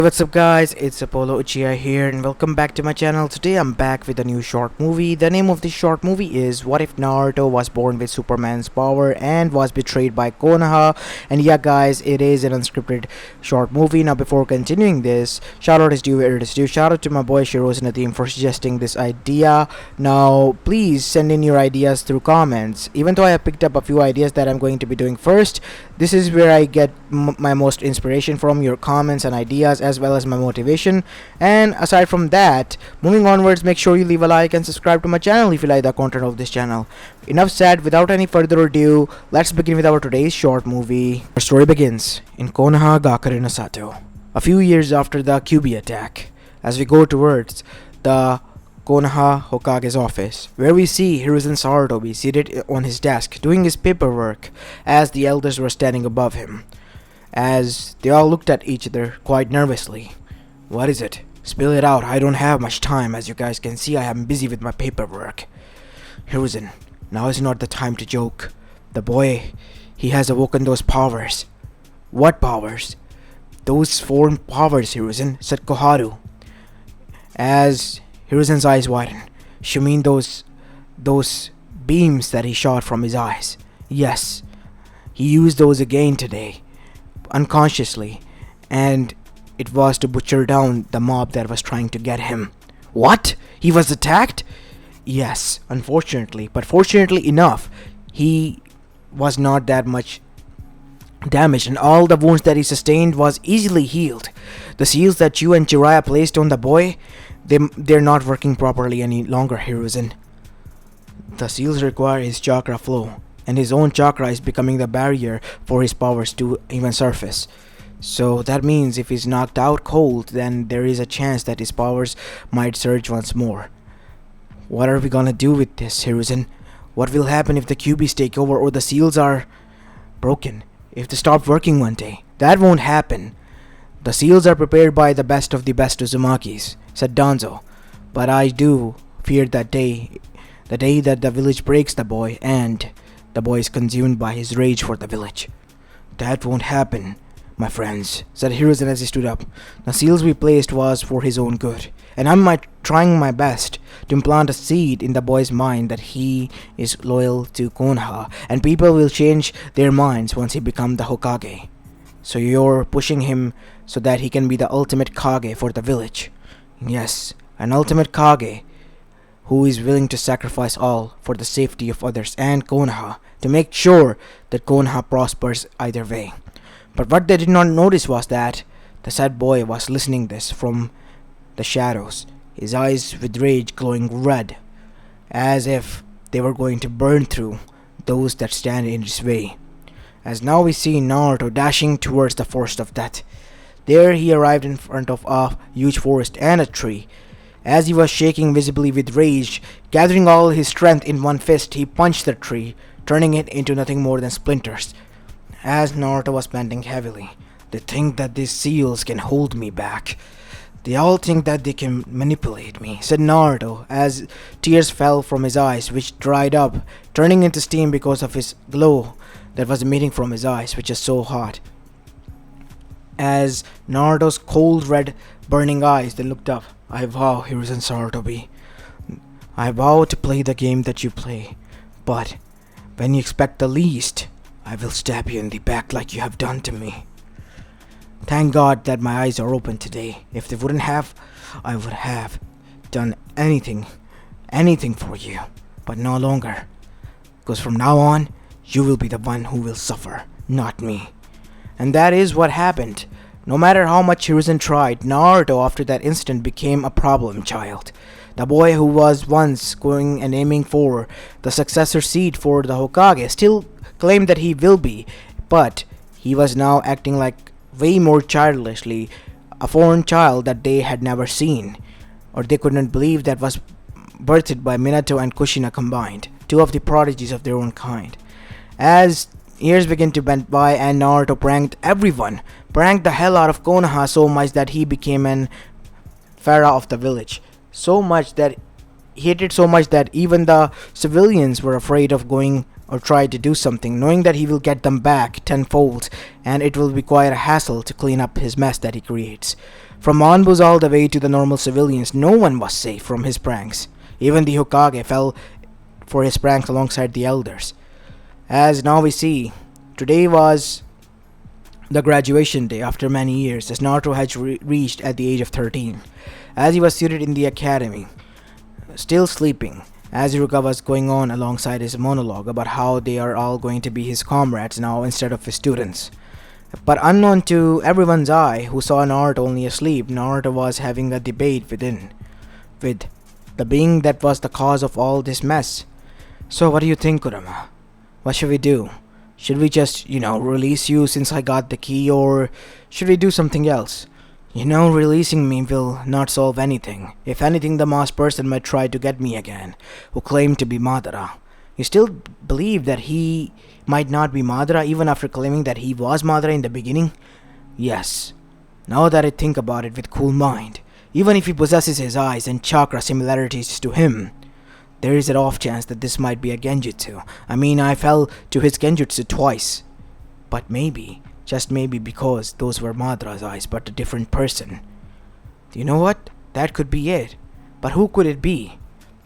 What's up guys, it's Apollo Uchiha here and welcome back to my channel. Today I'm back with a new short movie. The name of this short movie is What If Naruto Was Born with Superman's Power and Was Betrayed by Konoha. And yeah guys, it is an unscripted short movie. Now before continuing this, shout out is due where it is due. Shout out to my boy Hiruzen for suggesting this idea. Now please send in your ideas through comments. Even though I have picked up a few ideas that I'm going to be doing first, this is where I get my most inspiration from, your comments and ideas as well as my motivation. And aside from that, moving onwards, make sure you leave a like and subscribe to my channel if you like the content of this channel. Enough said, without any further ado, let's begin with our today's short movie. Our story begins in Konoha Gakure no Sato, a few years after the Kyuubi attack, as we go towards the Konoha Hokage's office, where we see Hiruzen Sarutobi seated on his desk doing his paperwork as the elders were standing above him. As they all looked at each other quite nervously. "What is it? Spill it out. I don't have much time. As you guys can see, I am busy with my paperwork." "Hiruzen, now is not the time to joke. The boy, he has awoken those powers." "What powers?" "Those foreign powers, Hiruzen," said Koharu. As Hiruzen's eyes widened. "You mean those beams that he shot from his eyes?" "Yes. He used those again today, unconsciously, and it was to butcher down the mob that was trying to get him." "What? He was attacked?" "Yes, unfortunately, but fortunately enough, he was not that much damaged, and all the wounds that he sustained was easily healed. The seals that you and Jiraiya placed on the boy, they're not working properly any longer, Hiruzen. The seals require his chakra flow, and his own chakra is becoming the barrier for his powers to even surface. So that means if he's knocked out cold, then there is a chance that his powers might surge once more. What are we gonna do with this, Hiruzen? What will happen if the Kyuubis take over or the seals are broken? If they stop working one day? That won't happen. The seals are prepared by the best of the best Uzumakis," said Danzo. "But I do fear that day, the day that the village breaks the boy and the boy is consumed by his rage for the village." "That won't happen, my friends," said Hiruzen as he stood up. "The seals we placed was for his own good, and I'm trying my best to implant a seed in the boy's mind that he is loyal to Konoha, and people will change their minds once he becomes the Hokage. So you're pushing him so that he can be the ultimate Kage for the village." "Yes, an ultimate Kage who is willing to sacrifice all for the safety of others and Konoha, to make sure that Konoha prospers either way." But what they did not notice was that the sad boy was listening this from the shadows, his eyes with rage glowing red, as if they were going to burn through those that stand in his way. As now we see Naruto dashing towards the forest of death. There he arrived in front of a huge forest and a tree. As he was shaking visibly with rage, gathering all his strength in one fist, he punched the tree, turning it into nothing more than splinters. As Naruto was panting heavily, "They think that these seals can hold me back. They all think that they can manipulate me," said Naruto as tears fell from his eyes, which dried up, turning into steam because of his glow that was emitting from his eyes, which is so hot. As Naruto's cold red burning eyes then looked up, "I vow, Hiruzen Sarutobi, I vow to play the game that you play, but when you expect the least, I will stab you in the back like you have done to me. Thank God that my eyes are open today. If they wouldn't have, I would have done anything for you, but no longer. Because from now on, you will be the one who will suffer, not me." And that is what happened. No matter how much Hiruzen tried, Naruto after that incident became a problem child. The boy who was once going and aiming for the successor seat for the Hokage still claimed that he will be, but he was now acting like way more childishly, a foreign child that they had never seen, or they could not believe that was birthed by Minato and Kushina combined, two of the prodigies of their own kind. As years began to bend by and Naruto pranked everyone, pranked the hell out of Konoha so much that he became an pharaoh of the village. So much that he hated so much that even the civilians were afraid of going or try to do something, knowing that he will get them back tenfold and it will be quite a hassle to clean up his mess that he creates. From Anbus all the way to the normal civilians, no one was safe from his pranks. Even the Hokage fell for his pranks alongside the elders. As now we see, today was the graduation day after many years, as Naruto had reached at the age of 13. As he was seated in the academy, still sleeping, as Iruka was going on alongside his monologue about how they are all going to be his comrades now instead of his students. But unknown to everyone's eye, who saw Naruto only asleep, Naruto was having a debate within, with the being that was the cause of all this mess. So what do you think, Kurama? What should we do? Should we just, release you since I got the key, or should we do something else? Releasing me will not solve anything. If anything, the masked person might try to get me again, who claimed to be Madara. You still believe that he might not be Madara even after claiming that he was Madara in the beginning? Yes. Now that I think about it with cool mind, even if he possesses his eyes and chakra similarities to him, there is an off chance that this might be a genjutsu. I mean, I fell to his genjutsu twice. But maybe, just maybe because those were Madara's eyes but a different person. Do you know what? That could be it. But who could it be?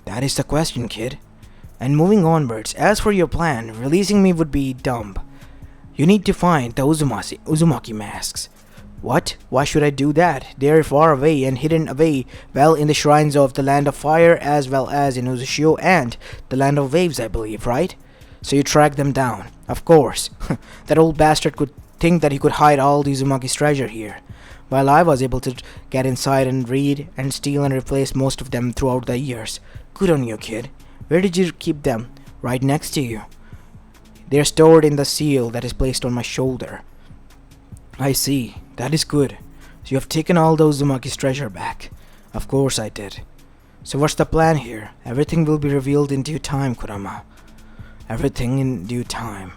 That is the question, kid. And moving onwards, as for your plan, releasing me would be dumb. You need to find the Uzumaki masks. What? Why should I do that? They are far away and hidden away, well, in the shrines of the Land of Fire as well as in Uchiha and the Land of Waves, I believe, right? So you track them down. Of course. That old bastard could think that he could hide all the Uzumaki's treasure here, while I was able to get inside and read and steal and replace most of them throughout the years. Good on you, kid. Where did you keep them? Right next to you. They are stored in the seal that is placed on my shoulder. I see. That is good. So you have taken all those Uzumaki's treasure back. Of course I did. So what's the plan here? Everything will be revealed in due time, Kurama. Everything in due time.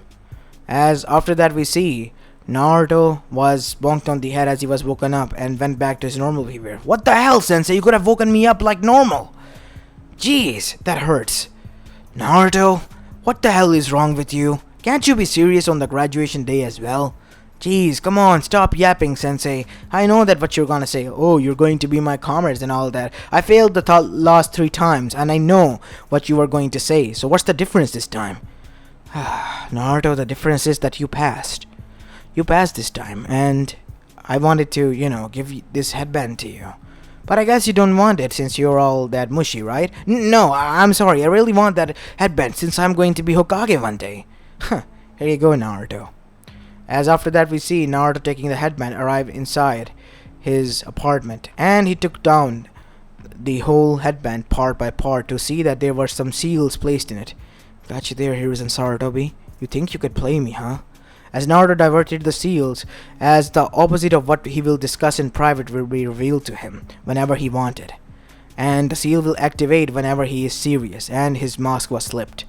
As after that we see, Naruto was bonked on the head as he was woken up and went back to his normal behavior. What the hell, Sensei? You could have woken me up like normal. Jeez, that hurts. Naruto, what the hell is wrong with you? Can't you be serious on the graduation day as well? Jeez, come on, stop yapping, Sensei. I know that what you're gonna say. Oh, you're going to be my comrades and all that. I failed the last 3 times, and I know what you are going to say. So what's the difference this time? Naruto, the difference is that you passed. You passed this time, and I wanted to, give this headband to you. But I guess you don't want it since you're all that mushy, right? No, I'm sorry. I really want that headband since I'm going to be Hokage one day. Here you go, Naruto. As after that we see Naruto taking the headband arrive inside his apartment, and he took down the whole headband part by part to see that there were some seals placed in it. Got you there, Hiruzen Sarutobi. You think you could play me, huh? As Naruto diverted the seals, as the opposite of what he will discuss in private will be revealed to him whenever he wanted. And the seal will activate whenever he is serious, and his mask was slipped.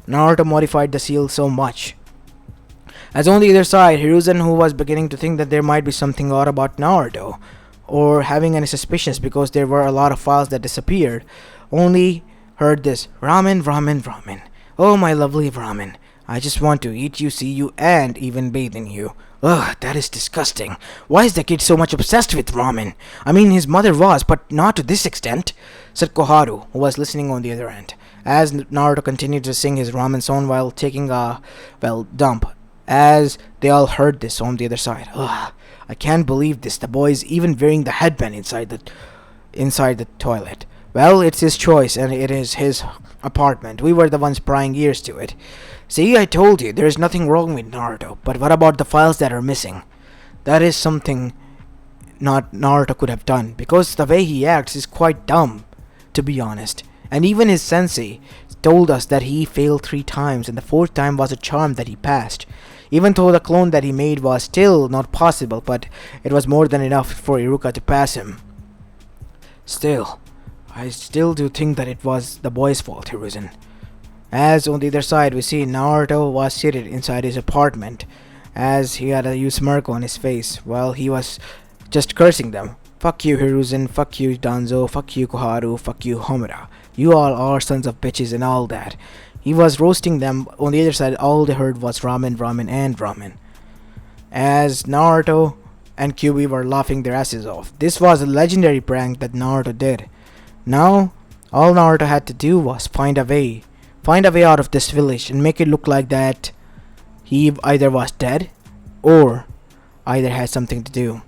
Naruto modified the seal so much. As on the other side, Hiruzen, who was beginning to think that there might be something odd about Naruto, or having any suspicions because there were a lot of files that disappeared, only heard this, "Ramen, ramen, ramen. Oh, my lovely ramen. I just want to eat you, see you, and even bathe in you. Ugh, that is disgusting. Why is the kid so much obsessed with ramen? I mean, his mother was, but not to this extent," said Koharu, who was listening on the other end, as Naruto continued to sing his ramen song while taking a, dump. As they all heard this on the other side. Ugh, I can't believe this. The boy is even wearing the headband inside the toilet. Well, it's his choice, and it is his apartment. We were the ones prying ears to it. See, I told you, there is nothing wrong with Naruto. But what about the files that are missing? That is something not Naruto could have done, because the way he acts is quite dumb, to be honest. And even his sensei told us that he failed 3 times, and the 4th time was a charm that he passed. Even though the clone that he made was still not possible, but it was more than enough for Iruka to pass him. Still, I still do think that it was the boy's fault, Hiruzen. As on the other side we see Naruto was seated inside his apartment, as he had a huge smirk on his face while he was just cursing them. Fuck you, Hiruzen, fuck you, Danzo, fuck you, Koharu, fuck you, Homura. You all are sons of bitches and all that. He was roasting them. On the other side, all they heard was ramen, ramen, and ramen. As Naruto and Kyuubi were laughing their asses off. This was a legendary prank that Naruto did. Now, all Naruto had to do was find a way out of this village and make it look like that he either was dead or either had something to do.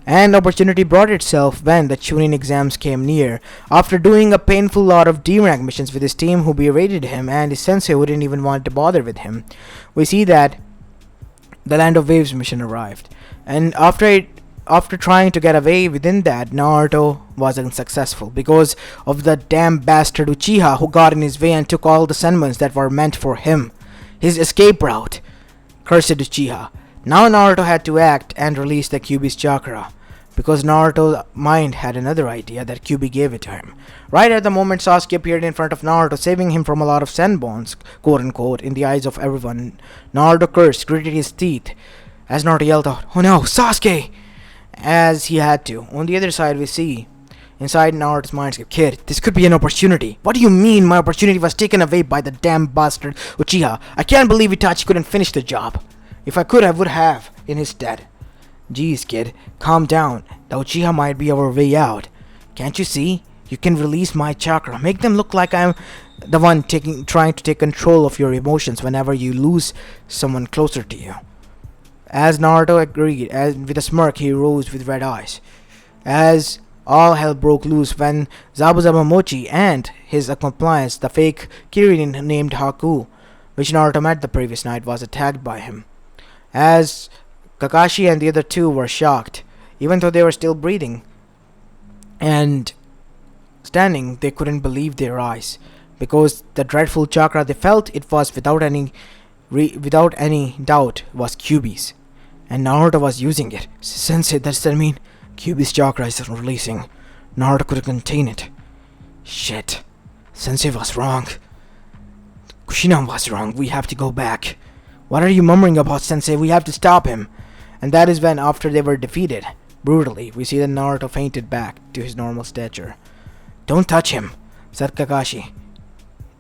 And opportunity brought itself when the Chunin exams came near. After doing a painful lot of D-rank missions with his team who berated him and his sensei who didn't even want to bother with him, we see that the Land of Waves mission arrived. And after trying to get away within that, Naruto was unsuccessful because of the damn bastard Uchiha who got in his way and took all the senmons that were meant for him. His escape route. Cursed Uchiha. Now Naruto had to act and release the Kyuubi's chakra, because Naruto's mind had another idea that Kyuubi gave it to him. Right at the moment Sasuke appeared in front of Naruto, saving him from a lot of senbons, quote unquote, in the eyes of everyone. Naruto cursed, gritted his teeth, as Naruto yelled out, "Oh no, Sasuke!" As he had to. On the other side we see, inside Naruto's mind, "Kid, this could be an opportunity." "What do you mean my opportunity was taken away by the damn bastard Uchiha? I can't believe Itachi couldn't finish the job. If I could, I would have, in his stead." "Geez, kid, calm down. The Uchiha might be our way out. Can't you see? You can release my chakra. Make them look like I'm the one trying to take control of your emotions whenever you lose someone closer to you." As Naruto agreed, with a smirk he rose with red eyes. As all hell broke loose when Zabuza Mochi and his accomplice, the fake Kirin named Haku, which Naruto met the previous night, was attacked by him. As Kakashi and the other two were shocked, even though they were still breathing and standing, they couldn't believe their eyes, because the dreadful chakra they felt, it was without any doubt was Kyuubi's, and Naruto was using it. "Sensei, does that mean Kyuubi's chakra is releasing? Naruto couldn't contain it. Shit. Sensei was wrong. Kushina was wrong. We have to go back. What are you murmuring about, Sensei? We have to stop him." And that is when, after they were defeated brutally, we see that Naruto fainted back to his normal stature. "Don't touch him," said Kakashi.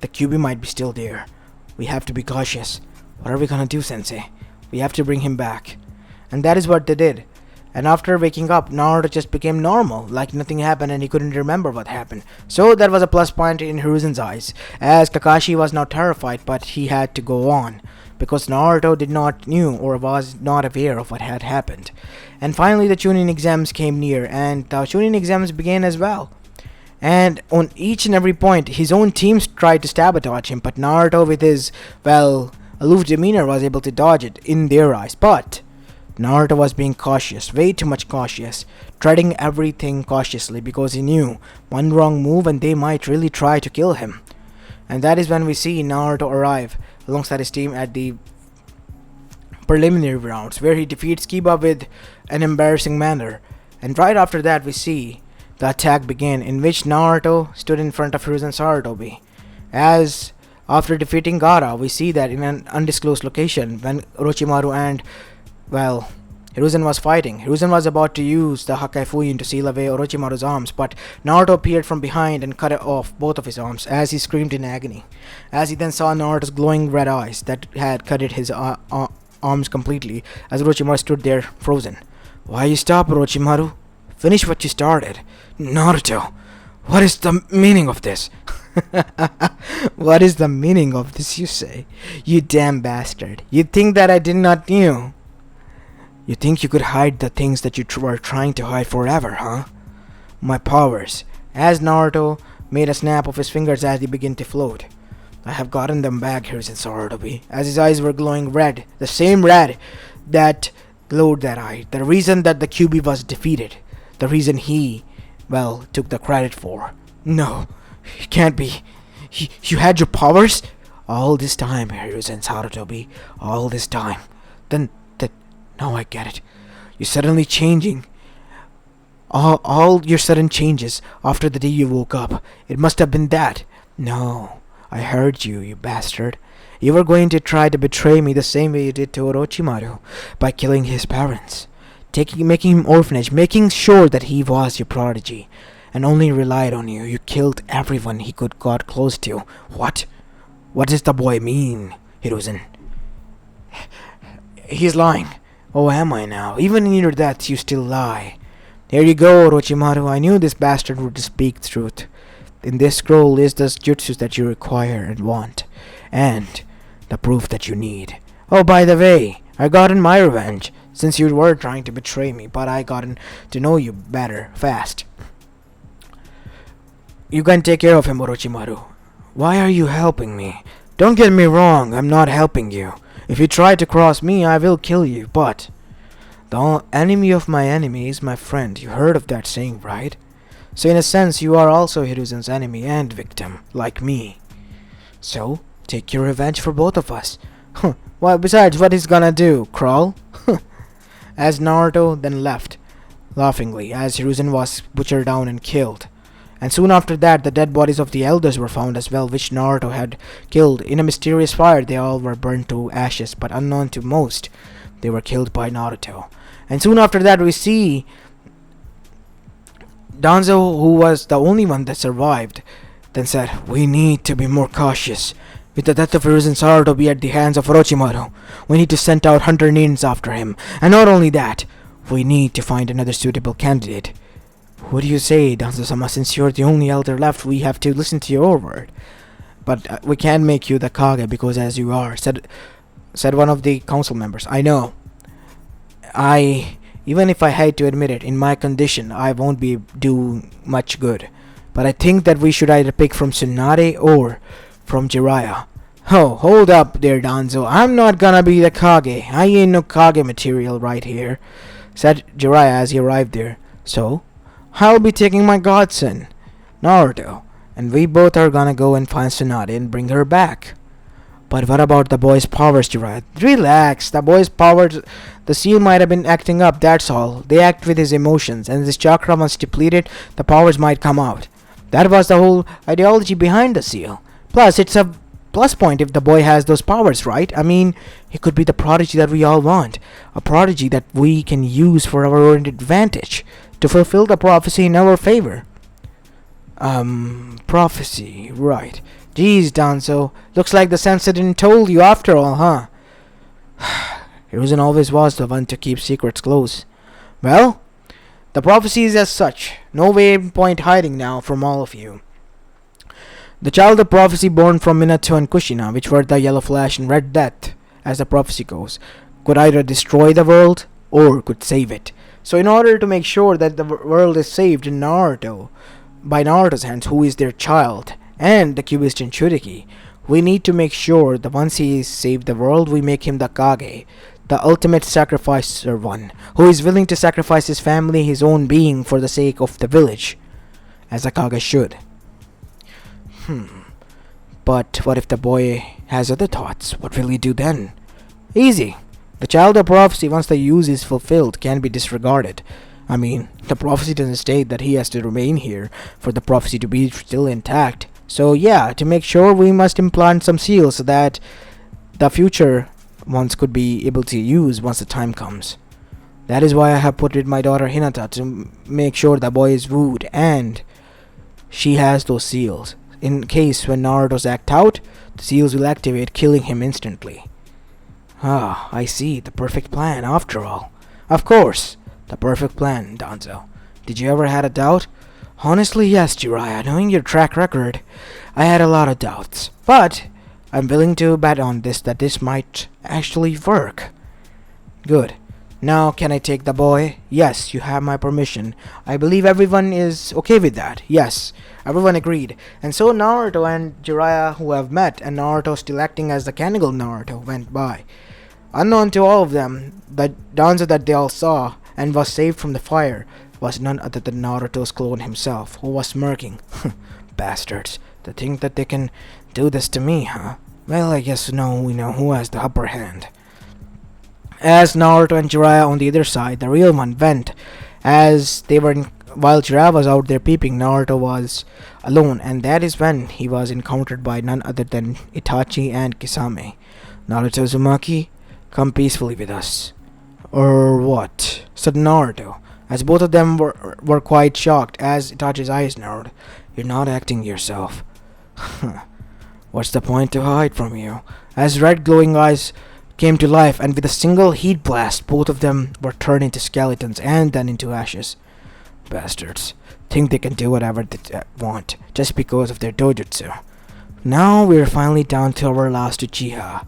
"The Kyuubi might be still there. We have to be cautious. What are we gonna do, Sensei? We have to bring him back." And that is what they did. And after waking up, Naruto just became normal, like nothing happened, and he couldn't remember what happened. So that was a plus point in Hiruzen's eyes, as Kakashi was now terrified, but he had to go on, because Naruto did not knew or was not aware of what had happened. And finally the Chunin exams came near, and the Chunin exams began as well. And on each and every point, his own teams tried to sabotage him, but Naruto, with his, aloof demeanor, was able to dodge it in their eyes. But Naruto was being cautious, way too much cautious, treading everything cautiously, because he knew one wrong move and they might really try to kill him. And that is when we see Naruto arrive alongside his team at the preliminary rounds, where he defeats Kiba with an embarrassing manner. And right after that we see the attack begin, in which Naruto stood in front of Hiruzen Sarutobi. As after defeating Gaara, we see that in an undisclosed location, when Orochimaru and, Hiruzen was fighting. Hiruzen was about to use the Hakai Fuyin to seal away Orochimaru's arms, but Naruto appeared from behind and cut off both of his arms as he screamed in agony. As he then saw Naruto's glowing red eyes that had cut his arms completely, as Orochimaru stood there frozen. "Why you stop, Orochimaru? Finish what you started." "Naruto, what is the meaning of this?" "What is the meaning of this, you say? You damn bastard. You think that I did not know? You think you could hide the things that you were trying to hide forever, huh? My powers." As Naruto made a snap of his fingers as they began to float. "I have gotten them back," Hiruzen Sarutobi, as his eyes were glowing red, the same red that glowed that eye, the reason that the Kyuubi was defeated, the reason he, took the credit for. "No, it can't be. You had your powers all this time, Hiruzen Sarutobi, all this time. Then, now I get it. You're suddenly changing. All your sudden changes after the day you woke up. It must have been that. No, I heard you, you bastard. You were going to try to betray me the same way you did to Orochimaru, by killing his parents, making him orphanage, making sure that he was your prodigy, and only relied on you. You killed everyone he got close to. What? What does the boy mean, Hiruzen?" "He's lying. Oh, am I now? Even in your death, you still lie. Here you go, Orochimaru. I knew this bastard would speak truth. In this scroll is the jutsus that you require and want, and the proof that you need. Oh, by the way, I gotten my revenge, since you were trying to betray me, but I gotten to know you better fast. You can take care of him, Orochimaru. Why are you helping me? Don't get me wrong, I'm not helping you. If you try to cross me, I will kill you, but the enemy of my enemy is my friend. You heard of that saying, right? So in a sense, you are also Hiruzen's enemy and victim, like me. So, take your revenge for both of us. Well, besides, what he's gonna do? Crawl? As Naruto then left, laughingly, as Hiruzen was butchered down and killed. And soon after that, the dead bodies of the elders were found as well, which Naruto had killed. In a mysterious fire, they all were burned to ashes, but unknown to most, they were killed by Naruto. And soon after that, we see Danzo, who was the only one that survived, then said, "We need to be more cautious. With the death of Hiruzen Naruto be at the hands of Orochimaru, we need to send out hunter ninjas after him. And not only that, we need to find another suitable candidate." What do you say, Danzo-sama? Since you're the only elder left, we have to listen to your word. But we can't make you the Kage because as you are, said one of the council members. I know. Even if I hate to admit it, in my condition, I won't be do much good. But I think that we should either pick from Tsunade or from Jiraiya. Oh, hold up there, Danzo. I'm not gonna be the Kage. I ain't no Kage material right here, said Jiraiya as he arrived there. So, I'll be taking my godson, Naruto, and we both are gonna go and find Tsunade and bring her back. But what about the boy's powers, Jiraiya? Relax, the boy's powers, the seal might have been acting up, that's all. They act with his emotions, and his chakra once depleted, the powers might come out. That was the whole ideology behind the seal. Plus, it's a plus point if the boy has those powers, right? I mean, he could be the prodigy that we all want. A prodigy that we can use for our own advantage, to fulfill the prophecy in our favor. Prophecy, right. Geez, Danzo, looks like the sensei didn't told you after all, huh? Hiruzen always was the one to keep secrets close. Well, the prophecy is as such. No way point hiding now from all of you. The child of prophecy born from Minato and Kushina, which were the Yellow Flash and Red Death, as the prophecy goes, could either destroy the world or could save it. So in order to make sure that the world is saved in Naruto, by Naruto's hands, who is their child, and the cubist Jinchuriki, we need to make sure that once he is saved the world, we make him the Kage, the ultimate sacrificer one, who is willing to sacrifice his family, his own being, for the sake of the village, as a Kage should. But what if the boy has other thoughts? What will he do then? Easy. The child of prophecy, once the use is fulfilled, can be disregarded. I mean, the prophecy doesn't state that he has to remain here for the prophecy to be still intact. So yeah, to make sure, we must implant some seals so that the future ones could be able to use once the time comes. That is why I have put with my daughter Hinata to make sure the boy is wooed and she has those seals. In case when Naruto's act out, the seals will activate, killing him instantly. Ah, I see. The perfect plan, after all. Of course, the perfect plan, Danzo. Did you ever had a doubt? Honestly, yes, Jiraiya. Knowing your track record, I had a lot of doubts. But I'm willing to bet on this that this might actually work. Good. Now, can I take the boy? Yes, you have my permission. I believe everyone is okay with that. Yes, everyone agreed. And so Naruto and Jiraiya, who have met, and Naruto still acting as the cannibal Naruto, went by. Unknown to all of them, the Danzo that they all saw and was saved from the fire was none other than Naruto's clone himself, who was smirking. Bastards, to think that they can do this to me, huh? Well, I guess we know who has the upper hand. As Naruto and Jiraiya on the other side, the real one went, as they were while Jiraiya was out there peeping, Naruto was alone, and that is when he was encountered by none other than Itachi and Kisame. Naruto Uzumaki, come peacefully with us. Or what? Said Naruto, as both of them were quite shocked as Itachi's eyes narrowed. You're not acting yourself. What's the point to hide from you? As red glowing eyes came to life, and with a single heat blast, both of them were turned into skeletons and then into ashes. Bastards. Think they can do whatever they want, just because of their dojutsu. Now we're finally down to our last Uchiha.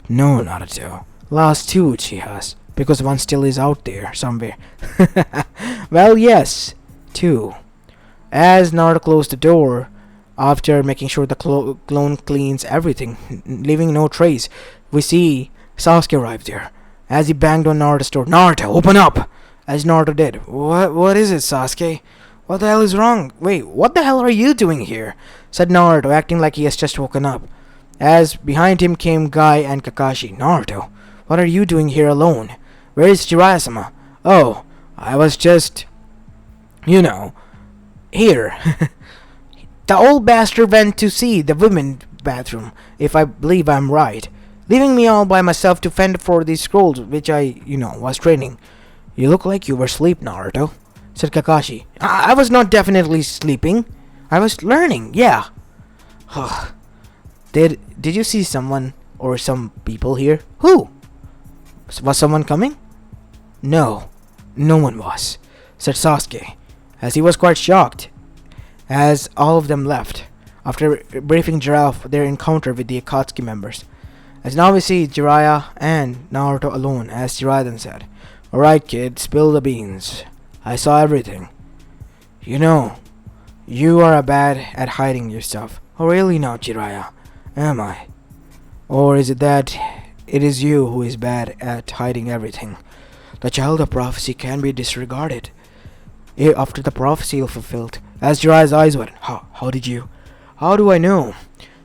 No, Naruto. Last two Uchihas. Because one still is out there, somewhere. Well, yes. Two. As Naruto closed the door, after making sure the clone cleans everything, leaving no trace, we see Sasuke arrive there. As he banged on Naruto's door, "Naruto, open up!" As Naruto did. What is it, Sasuke? What the hell is wrong? Wait, what the hell are you doing here? Said Naruto, acting like he has just woken up. As behind him came Guy and Kakashi. Naruto, what are you doing here alone? Where is Jiraiya-sama? Oh, I was just, here. The old bastard went to see the women's bathroom, if I believe I'm right, leaving me all by myself to fend for these scrolls, which I, was training. You look like you were asleep, Naruto, said Kakashi. I was not definitely sleeping. I was learning, yeah. Did you see someone or some people here? Who? Was someone coming? No, no one was, said Sasuke, as he was quite shocked, as all of them left, after briefing Jiraiya of their encounter with the Akatsuki members. As now we see Jiraiya and Naruto alone, as Jiraiya then said, "Alright kid, spill the beans. I saw everything. You are bad at hiding your stuff." "Oh really now, Jiraiya? Am I? Or is it that it is you who is bad at hiding everything? The child of prophecy can be disregarded after the prophecy is fulfilled." As Jiraiya's eyes went, How did you? How do I know?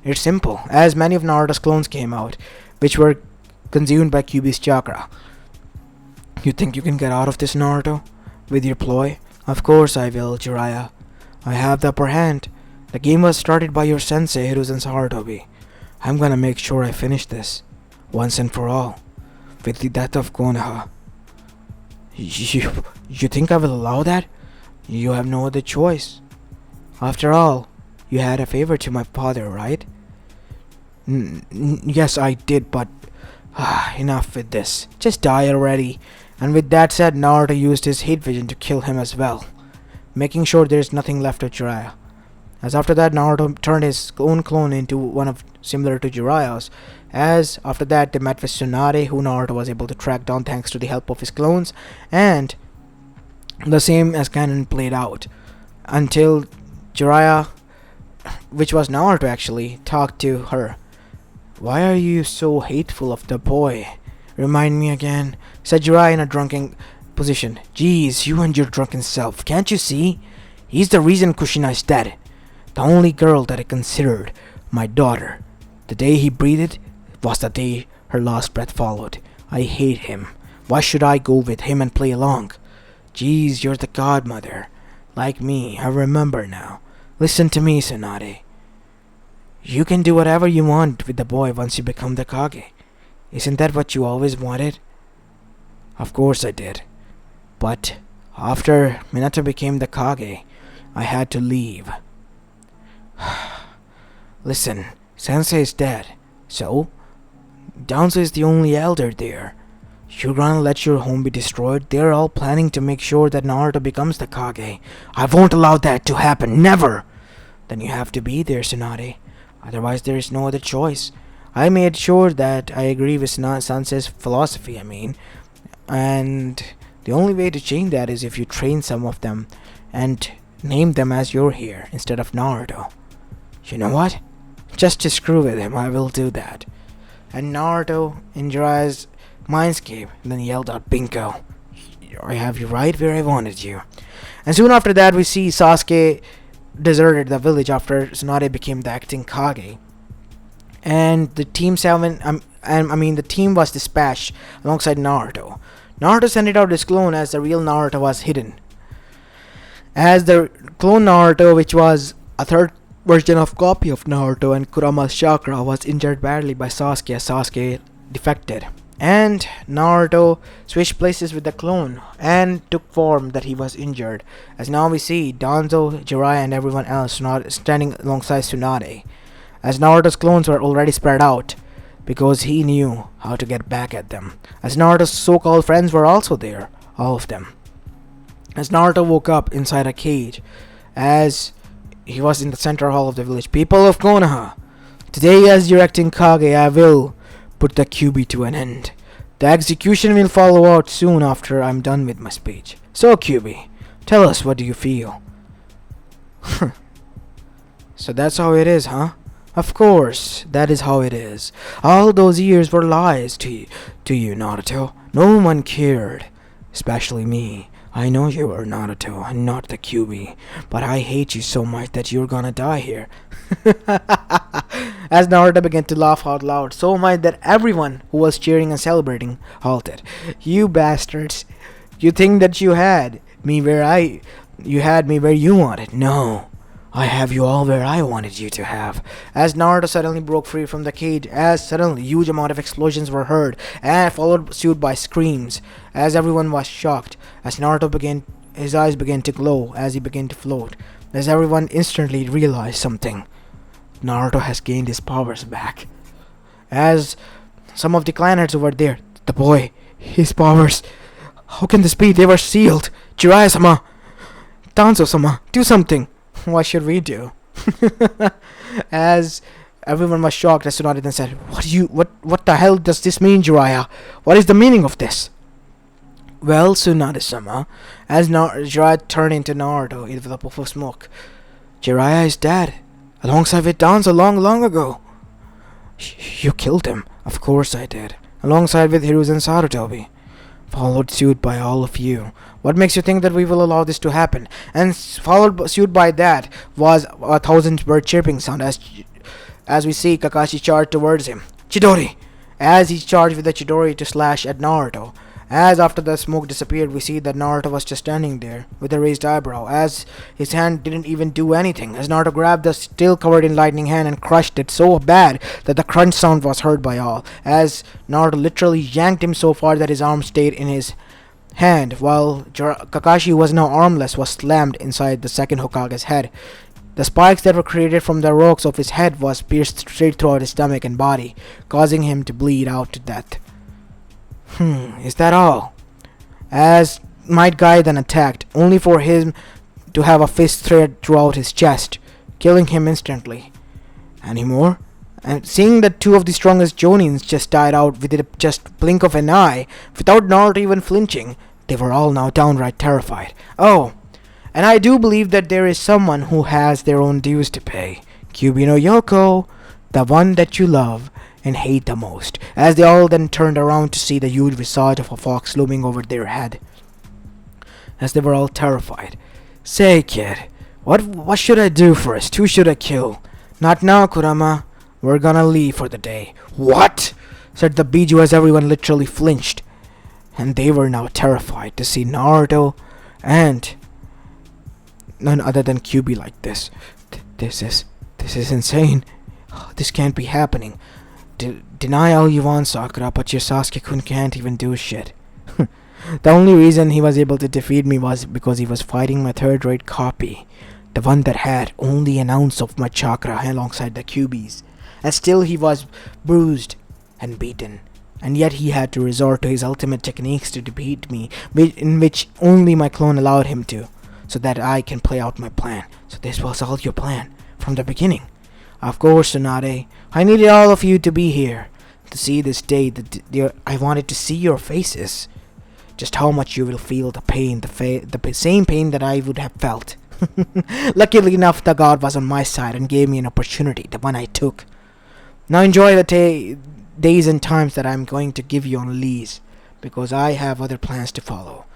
It's simple, as many of Naruto's clones came out, which were consumed by Kyuubi's chakra. You think you can get out of this, Naruto? With your ploy? Of course I will, Jiraiya. I have the upper hand. The game was started by your sensei, Hiruzen Sarutobi. I'm gonna make sure I finish this, once and for all, with the death of Konoha. You think I will allow that? You have no other choice. After all, you had a favor to my father, right? Yes, I did, but enough with this. Just die already. And with that said, Naruto used his heat vision to kill him as well, making sure there is nothing left of Jiraiya. As after that, Naruto turned his own clone into one of similar to Jiraiya's. As after that, they met with Tsunade, who Naruto was able to track down thanks to the help of his clones, and the same as canon played out until Jiraiya, which was Naruto actually, talked to her. Why are you so hateful of the boy? Remind me again, said Jiraiya in a drunken position. Jeez, you and your drunken self, can't you see? He's the reason Kushina is dead. The only girl that I considered my daughter. The day he breathed was the day her last breath followed. I hate him. Why should I go with him and play along? Jeez, you're the godmother. Like me, I remember now. Listen to me, Tsunade. You can do whatever you want with the boy once you become the Kage. Isn't that what you always wanted? Of course I did. But after Minato became the Kage, I had to leave. Listen, Sensei is dead. So? Danzo is the only elder there. You're gonna let your home be destroyed? They're all planning to make sure that Naruto becomes the Kage. I won't allow that to happen, never! Then you have to be there, Tsunade. Otherwise there is no other choice. I made sure that I agree with Sensei's philosophy, and the only way to change that is if you train some of them and name them as your heir instead of Naruto. You know what? Just to screw with him, I will do that. And Naruto, in Jiraiya's mindscape, and then yelled out, Bingo! I have you right where I wanted you. And soon after that, we see Sasuke deserted the village after Tsunade became the acting Kage. And the team the team was dispatched alongside Naruto. Naruto sent out his clone as the real Naruto was hidden. As the clone Naruto, which was a third version of copy of Naruto and Kurama's chakra, was injured badly by Sasuke as Sasuke defected. And Naruto switched places with the clone and took form that he was injured. As now we see Danzo, Jiraiya and everyone else standing alongside Tsunade. As Naruto's clones were already spread out because he knew how to get back at them. As Naruto's so-called friends were also there, all of them. As Naruto woke up inside a cage, as he was in the center hall of the village. People of Konoha, today as your acting Kage, I will put the Kyuubi to an end. The execution will follow out soon after I'm done with my speech. So Kyuubi, tell us, what do you feel? So that's how it is, huh? Of course, that is how it is. All those years were lies to you, Naruto. No one cared, especially me. I know you were Naruto and not the Kyuubi, but I hate you so much that you're gonna die here. As Naruto began to laugh out loud, so much that everyone who was cheering and celebrating halted. You bastards! You think that you had me where you wanted? No. I have you all where I wanted you to have. As Naruto suddenly broke free from the cage, as suddenly huge amount of explosions were heard, and followed suit by screams, as everyone was shocked, as his eyes began to glow, as he began to float, as everyone instantly realized something. Naruto has gained his powers back. As some of the claners who were there, the boy, his powers, how can this be? They were sealed. Jiraiya-sama, Danzo-sama, do something. What should we do? As everyone was shocked, as Tsunade then said, What the hell does this mean, Jiraiya? What is the meaning of this? Well, Tsunade-sama, as Jiraiya turned into Naruto with a puff of smoke, Jiraiya is dead, alongside with Danzo long ago. You killed him? Of course I did, alongside with Hiruzen and Sarutobi. Followed suit by all of you. What makes you think that we will allow this to happen? And followed suit by that was a 1,000-bird chirping sound as we see Kakashi charge towards him. Chidori! As he charged with the Chidori to slash at Naruto. As after the smoke disappeared, we see that Naruto was just standing there with a raised eyebrow, as his hand didn't even do anything, as Naruto grabbed the still covered in lightning hand and crushed it so bad that the crunch sound was heard by all, as Naruto literally yanked him so far that his arm stayed in his hand, while Kakashi, who was now armless, was slammed inside the second Hokage's head. The spikes that were created from the rocks of his head was pierced straight throughout his stomach and body, causing him to bleed out to death. Is that all? As Might Guy then attacked, only for him to have a fist thread throughout his chest, killing him instantly. Any more? And seeing that two of the strongest Jonins just died out with a just blink of an eye, without Naruto even flinching, they were all now downright terrified. Oh, and I do believe that there is someone who has their own dues to pay. Kyuubi no Yoko, the one that you love and hate the most, as they all then turned around to see the huge visage of a fox looming over their head, as they were all terrified. Say, kid, what should I do first? Who should I kill? Not now, Kurama. We're gonna leave for the day. What? Said the Biju as everyone literally flinched, and they were now terrified to see Naruto and none other than Kyuubi like this. This is insane. This can't be happening. Deny all you want, Sakura, but your Sasuke-kun can't even do shit. The only reason he was able to defeat me was because he was fighting my third-rate copy, the one that had only an ounce of my chakra alongside the Kyuubi's, and still he was bruised and beaten, and yet he had to resort to his ultimate techniques to defeat me, in which only my clone allowed him to, so that I can play out my plan. So this was all your plan, from the beginning. Of course, Tsunade. I needed all of you to be here to see this day. I wanted to see your faces. Just how much you will feel the pain, the same pain that I would have felt. Luckily enough, the god was on my side and gave me an opportunity, the one I took. Now enjoy the days and times that I'm going to give you on lease, because I have other plans to follow.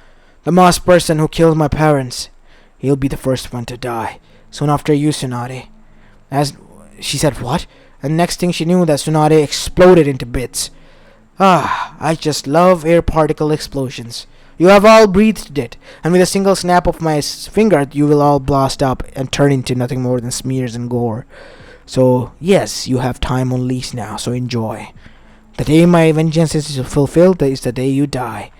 The masked person who killed my parents, he'll be the first one to die, soon after you, Tsunade. As she said, what? And next thing she knew, that Tsunade exploded into bits. I just love air particle explosions. You have all breathed it, and with a single snap of my finger, you will all blast up and turn into nothing more than smears and gore. So, yes, you have time on lease now, so enjoy. The day my vengeance is fulfilled is the day you die.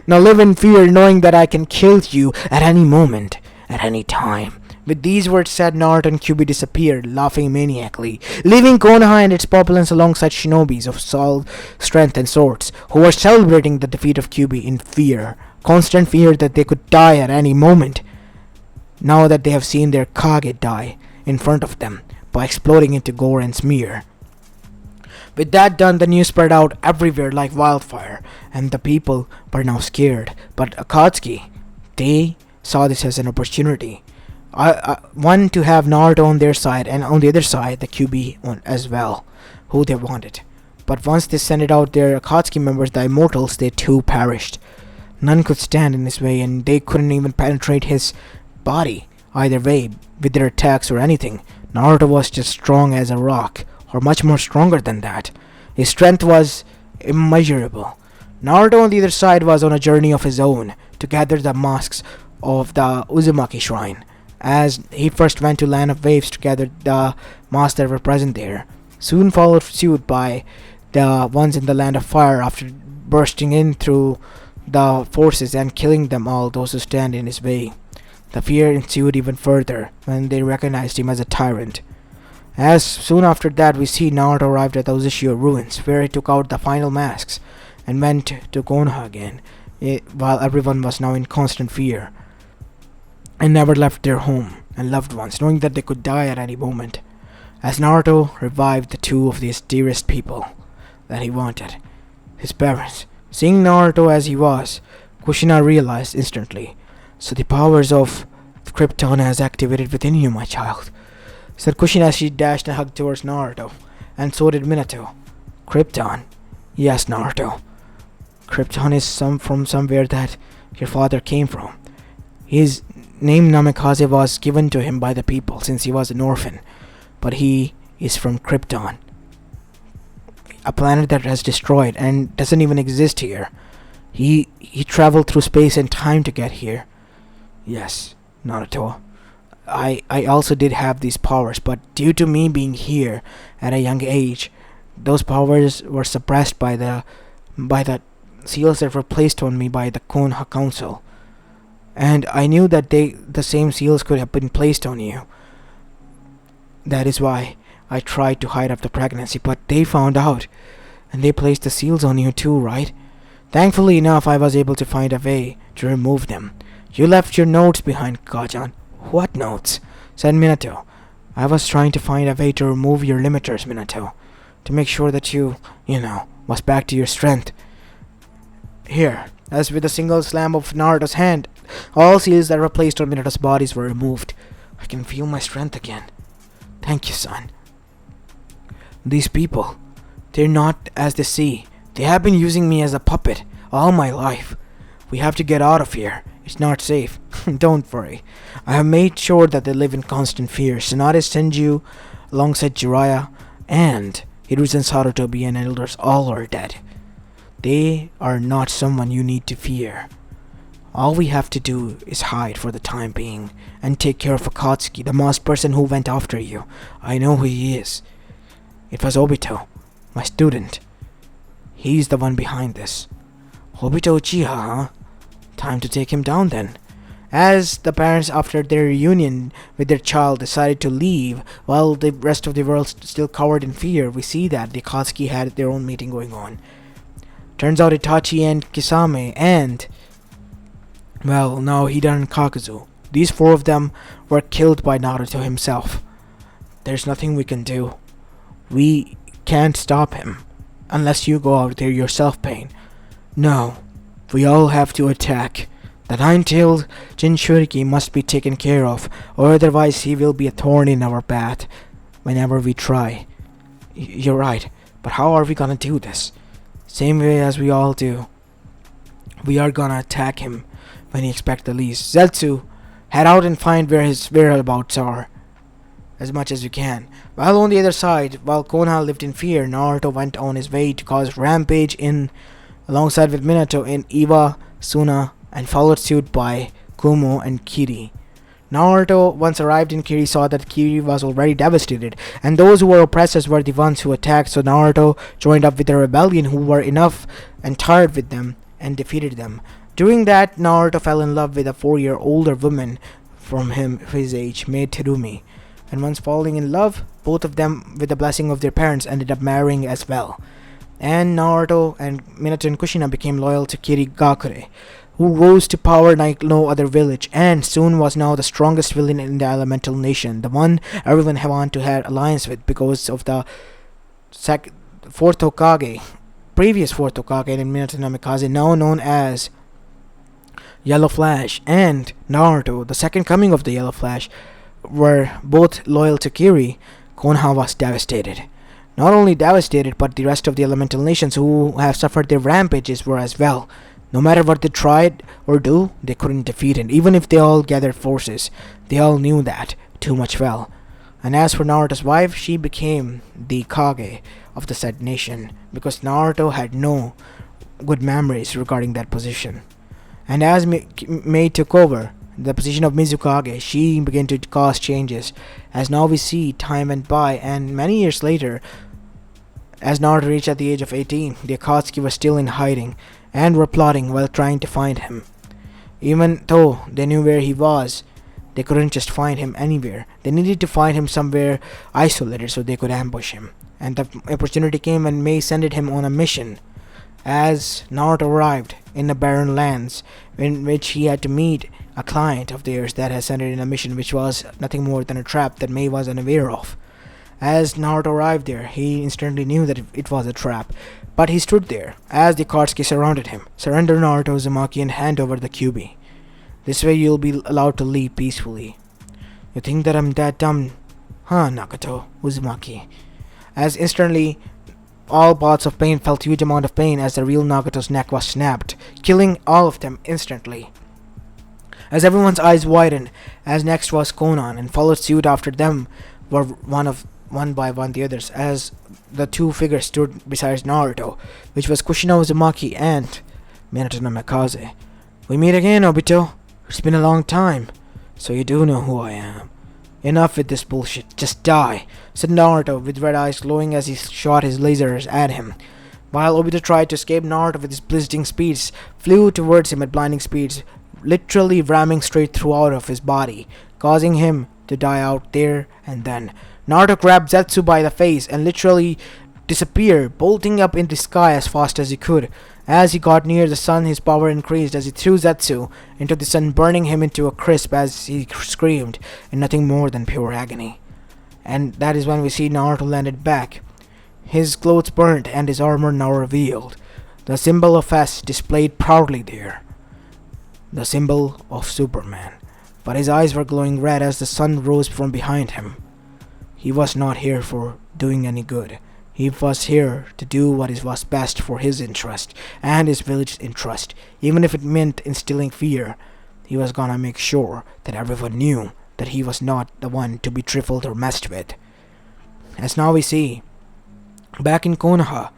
Now live in fear, knowing that I can kill you at any moment, at any time. With these words said, Naruto and Kyuubi disappeared, laughing maniacally, leaving Konoha and its populace alongside shinobis of soul, strength, and swords, who were celebrating the defeat of Kyuubi in fear, constant fear that they could die at any moment, now that they have seen their Kage die in front of them by exploding into gore and smear. With that done, the news spread out everywhere like wildfire, and the people were now scared. But Akatsuki, they saw this as an opportunity. One, to have Naruto on their side, and on the other side, the Kyuubi one as well, who they wanted. But once they sent out their Akatsuki members, the Immortals, they too perished. None could stand in his way, and they couldn't even penetrate his body either way with their attacks or anything. Naruto was just strong as a rock, or much more stronger than that. His strength was immeasurable. Naruto on the other side was on a journey of his own to gather the masks of the Uzumaki shrine, as he first went to Land of Waves to gather the masks that were present there, soon followed suit by the ones in the Land of Fire after bursting in through the forces and killing them all, those who stand in his way. The fear ensued even further when they recognized him as a tyrant. As soon after that, we see Naruto arrived at the Uchiha ruins, where he took out the final masks and went to Konoha again, while everyone was now in constant fear and never left their home and loved ones, knowing that they could die at any moment. As Naruto revived the two of his dearest people that he wanted, his parents, seeing Naruto as he was, Kushina realized instantly, "So the powers of Krypton has activated within you, my child," said Kushina as she dashed and hugged towards Naruto, and so did Minato. "Krypton?" "Yes, Naruto. Krypton is from somewhere that your father came from. His name Namikaze was given to him by the people since he was an orphan, but he is from Krypton, a planet that has destroyed and doesn't even exist here. He traveled through space and time to get here." "Yes, Naruto. I also did have these powers, but due to me being here at a young age, those powers were suppressed by the seals that were placed on me by the Konoha Council. And I knew that the same seals could have been placed on you. That is why I tried to hide up the pregnancy, but they found out, and they placed the seals on you too, right? Thankfully enough, I was able to find a way to remove them. You left your notes behind, Kajan." "What notes?" said Minato. "I was trying to find a way to remove your limiters, Minato, to make sure that you was back to your strength." Here, as with a single slam of Naruto's hand, all seals that were placed on Minato's bodies were removed. "I can feel my strength again. Thank you, son. These people, they're not as they see. They have been using me as a puppet all my life. We have to get out of here. It's not safe." "Don't worry. I have made sure that they live in constant fear. Tsunade Senju, alongside Jiraiya, and Hiruzen, Sarutobi, and elders all are dead. They are not someone you need to fear. All we have to do is hide for the time being and take care of Akatsuki, the masked person who went after you. I know who he is. It was Obito, my student. He's the one behind this." "Obito Uchiha, huh? Time to take him down then." As the parents, after their reunion with their child, decided to leave while the rest of the world still cowered in fear, we see that the Akatsuki had their own meeting going on. Turns out Itachi and Kisame and, well, now Hida and Kakuzu, these four of them were killed by Naruto himself. There's nothing we can do. We can't stop him unless you go out there yourself, Pain. No, we all have to attack. The nine-tailed Jinchuriki must be taken care of, or otherwise he will be a thorn in our path whenever we try. You're right, but how are we gonna do this? Same way as we all do. We are gonna attack him when he expects the least. Zetsu, head out and find where his whereabouts are as much as you can. While on the other side, while Konoha lived in fear, Naruto went on his way to cause rampage alongside with Minato in Iwa, Suna, and followed suit by Kumo and Kiri. Naruto, once arrived in Kiri, saw that Kiri was already devastated, and those who were oppressors were the ones who attacked, so Naruto joined up with the rebellion, who were enough and tired with them, and defeated them. Doing that, Naruto fell in love with a 4-year older woman from his age made Terumi, and once falling in love, both of them, with the blessing of their parents, ended up marrying as well. And Naruto and Minato and Kushina became loyal to Kirigakure, who rose to power like no other village, and soon was now the strongest villain in the Elemental Nation, the one everyone had wanted to have alliance with because of the fourth Hokage, previous fourth Hokage in Minato Namikaze, now known as Yellow Flash, and Naruto, the second coming of the Yellow Flash, were both loyal to Kiri. Konoha was devastated. Not only devastated, but the rest of the Elemental Nations who have suffered their rampages were as well. No matter what they tried or do, they couldn't defeat it. Even if they all gathered forces, they all knew that too much fell. And as for Naruto's wife, she became the Kage of the said nation, because Naruto had no good memories regarding that position. And as Mei took over the position of Mizukage, she began to cause changes. As now we see, time went by, and many years later, as Naruto reached at the age of 18, the Akatsuki were still in hiding and were plotting while trying to find him. Even though they knew where he was, they couldn't just find him anywhere. They needed to find him somewhere isolated so they could ambush him. And the opportunity came when Mei sent him on a mission. As Naruto arrived in the barren lands, in which he had to meet a client of theirs that had sent it in a mission which was nothing more than a trap that Mei was unaware of. As Naruto arrived there, he instantly knew that it was a trap, but he stood there as the Akatsuki surrounded him. Surrender Naruto Uzumaki and hand over the Kyuubi. This way you'll be allowed to leave peacefully. You think that I'm that dumb? Huh, Nagato Uzumaki. As instantly, all parts of pain felt huge amount of pain as the real Nagato's neck was snapped, killing all of them instantly. As everyone's eyes widened, as next was Konan, and followed suit after them were one by one the others, as the two figures stood beside Naruto, which was Kushina Uzumaki and Minato Namikaze. We meet again, Obito. It's been a long time, so you do know who I am. Enough with this bullshit, just die, said Naruto with red eyes glowing as he shot his lasers at him. While Obito tried to escape, Naruto with his blistering speeds flew towards him at blinding speeds, literally ramming straight through out of his body, causing him to die out there and then. Naruto grabbed Zetsu by the face and literally disappeared, bolting up into the sky as fast as he could. As he got near the sun, his power increased as he threw Zetsu into the sun, burning him into a crisp as he screamed in nothing more than pure agony. And that is when we see Naruto landed back. His clothes burnt and his armor now revealed. The symbol of S displayed proudly there. The symbol of Superman. But his eyes were glowing red as the sun rose from behind him. He was not here for doing any good. He was here to do what was best for his interest and his village's interest. Even if it meant instilling fear, he was gonna make sure that everyone knew that he was not the one to be trifled or messed with. As now we see, back in Konoha,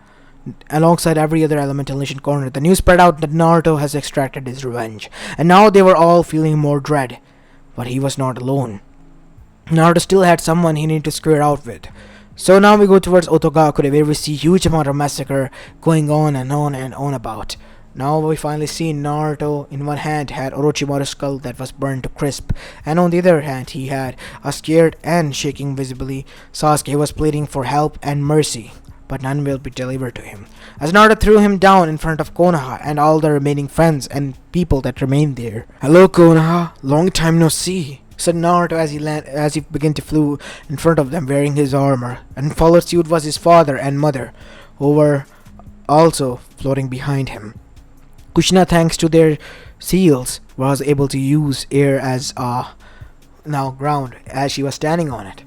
alongside every other Elemental Nation corner, the news spread out that Naruto has extracted his revenge, and now they were all feeling more dread. But he was not alone. Naruto still had someone he needed to square out with. So now we go towards Otogakure, where we see huge amount of massacre going on and on and on about. Now we finally see Naruto in one hand had Orochimaru's skull that was burned to crisp, and on the other hand he had a scared and shaking visibly Sasuke was pleading for help and mercy, but none will be delivered to him. As Naruto threw him down in front of Konoha and all the remaining friends and people that remained there. Hello Konoha, long time no see, said Naruto as he began to flew in front of them wearing his armor, and followed suit was his father and mother, who were also floating behind him. Kushina, thanks to their seals, was able to use air as now ground as she was standing on it.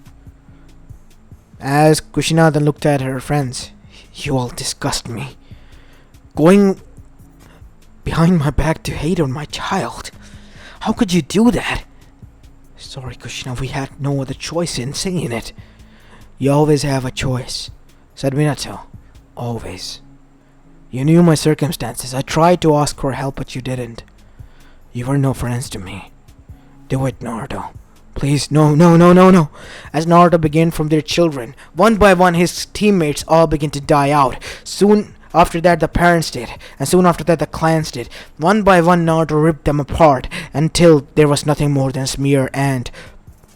As Kushina then looked at her friends, you all disgust me. Going behind my back to hate on my child. How could you do that? Sorry, Kushina, we had no other choice in saying it. You always have a choice, said Minato. Always. You knew my circumstances. I tried to ask for help, but you didn't. You were no friends to me. Do it, Naruto. Please, no. As Naruto began from their children, one by one his teammates all began to die out. Soon After that, the parents did, and soon after that, the clans did. One by one, Naruto ripped them apart until there was nothing more than smear, and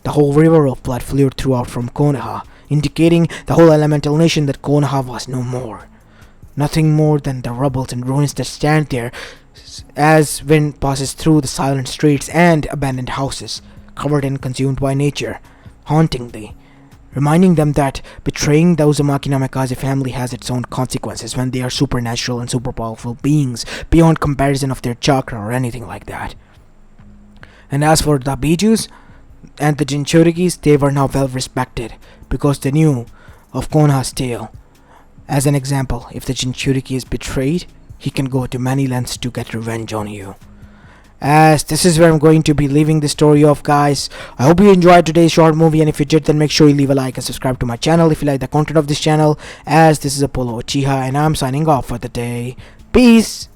the whole river of blood flowed throughout from Konoha, indicating the whole elemental nation that Konoha was no more. Nothing more than the rubble and ruins that stand there as wind passes through the silent streets and abandoned houses, covered and consumed by nature, hauntingly, reminding them that betraying the Uzumaki Namikaze family has its own consequences when they are supernatural and super powerful beings beyond comparison of their chakra or anything like that. And as for the Bijus and the Jinchurikis, they were now well respected because they knew of Konoha's tale. As an example, if the Jinchuriki is betrayed, he can go to many lengths to get revenge on you. As this is where I'm going to be leaving the story off, guys. I hope you enjoyed today's short movie, and if you did, then make sure you leave a like and subscribe to my channel if you like the content of this channel. As this is Apollo Uchiha, and I'm signing off for the day. Peace!